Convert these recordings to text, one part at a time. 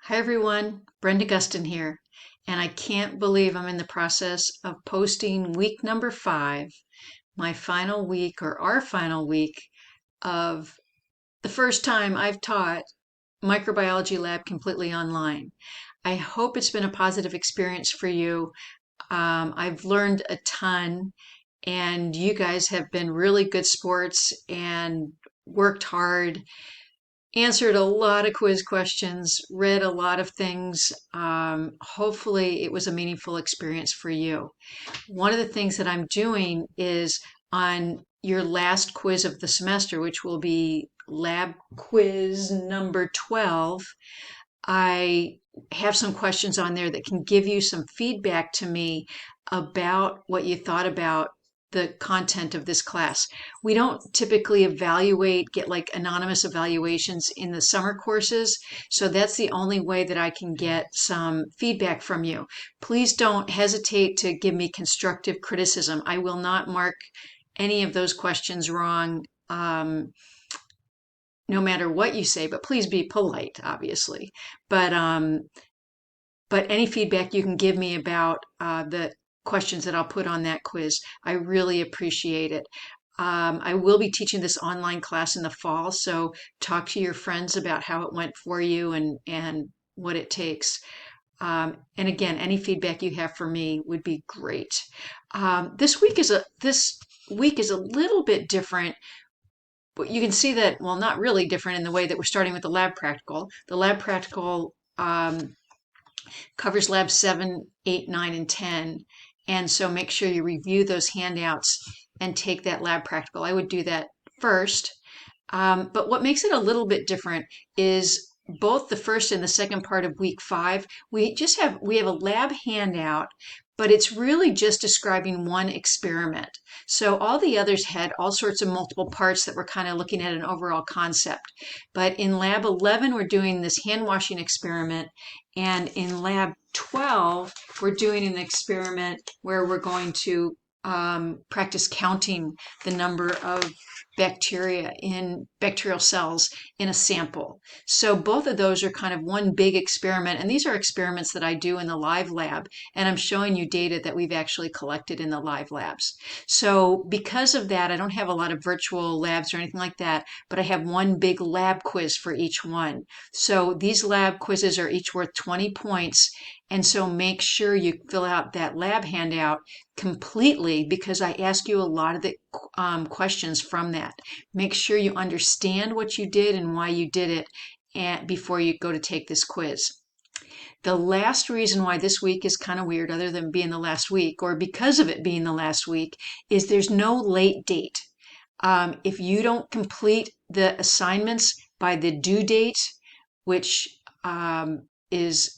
Hi everyone, Brenda Gustin here, and I can't believe I'm in the process of posting week number 5, my final week or our final week of the first time I've taught microbiology lab completely online. I hope it's been a positive experience for you. I've learned a ton, and you guys have been really good sports and worked hard, answered a lot of quiz questions, read a lot of things. Hopefully, it was a meaningful experience for you. One of the things that I'm doing is on your last quiz of the semester, which will be lab quiz number 12, I have some questions on there that can give you some feedback to me about what you thought about the content of this class. We don't typically get like anonymous evaluations in the summer courses, so that's the only way that I can get some feedback from you. Please don't hesitate to give me constructive criticism. I will not mark any of those questions wrong. No matter what you say, but please be polite, obviously. But any feedback you can give me about the questions that I'll put on that quiz, I really appreciate it. I will be teaching this online class in the fall, so talk to your friends about how it went for you and what it takes. And again, any feedback you have for me would be great. This week is a little bit different. But you can see that, well, not really different in the way that we're starting with the lab practical. The lab practical covers labs 7, 8, 9, and 10. And so make sure you review those handouts and take that lab practical. I would do that first. But what makes it a little bit different is both the first and the second part of week 5, we have a lab handout, but it's really just describing one experiment. So all the others had all sorts of multiple parts that were kind of looking at an overall concept. But in lab 11, we're doing this hand washing experiment. And in lab 12, we're doing an experiment where we're going to practice counting the number of bacterial cells in a sample. So both of those are kind of one big experiment, and these are experiments that I do in the live lab, and I'm showing you data that we've actually collected in the live labs. So because of that, I don't have a lot of virtual labs or anything like that, but I have one big lab quiz for each one. So these lab quizzes are each worth 20 points, and so make sure you fill out that lab handout completely because I ask you a lot of the questions from that. Make sure you understand what you did and why you did it before you go to take this quiz. The last reason why this week is kind of weird, other than being the last week, or because of it being the last week, is there's no late date. If you don't complete the assignments by the due date, which is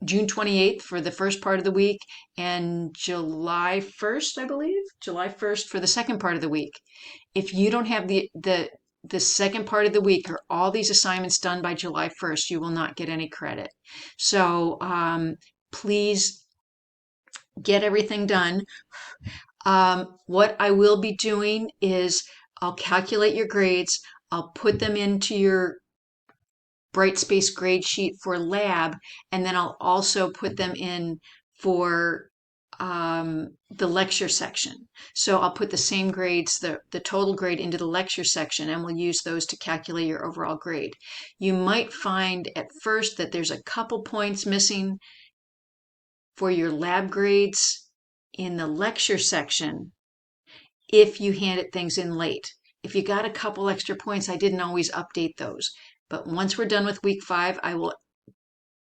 June 28th for the first part of the week and July 1st, I believe, July 1st for the second part of the week. If you don't have the second part of the week or all these assignments done by July 1st, you will not get any credit. So please get everything done. What I will be doing is I'll calculate your grades. I'll put them into your Brightspace grade sheet for lab, and then I'll also put them in for the lecture section. So I'll put the same grades, the total grade into the lecture section, and we'll use those to calculate your overall grade. You might find at first that there's a couple points missing for your lab grades in the lecture section if you handed things in late. If you got a couple extra points, I didn't always update those. But once we're done with week 5, I will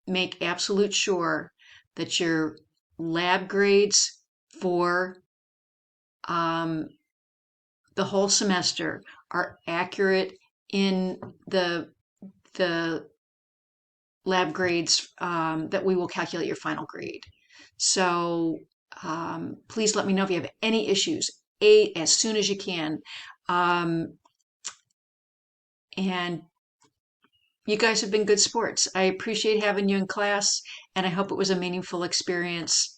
make absolute sure that your lab grades for the whole semester are accurate in the lab grades that we will calculate your final grade. So please let me know if you have any issues as soon as you can. And you guys have been good sports. I appreciate having you in class, and I hope it was a meaningful experience.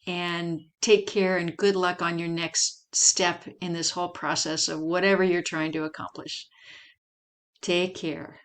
And take care and good luck on your next step in this whole process of whatever you're trying to accomplish. Take care.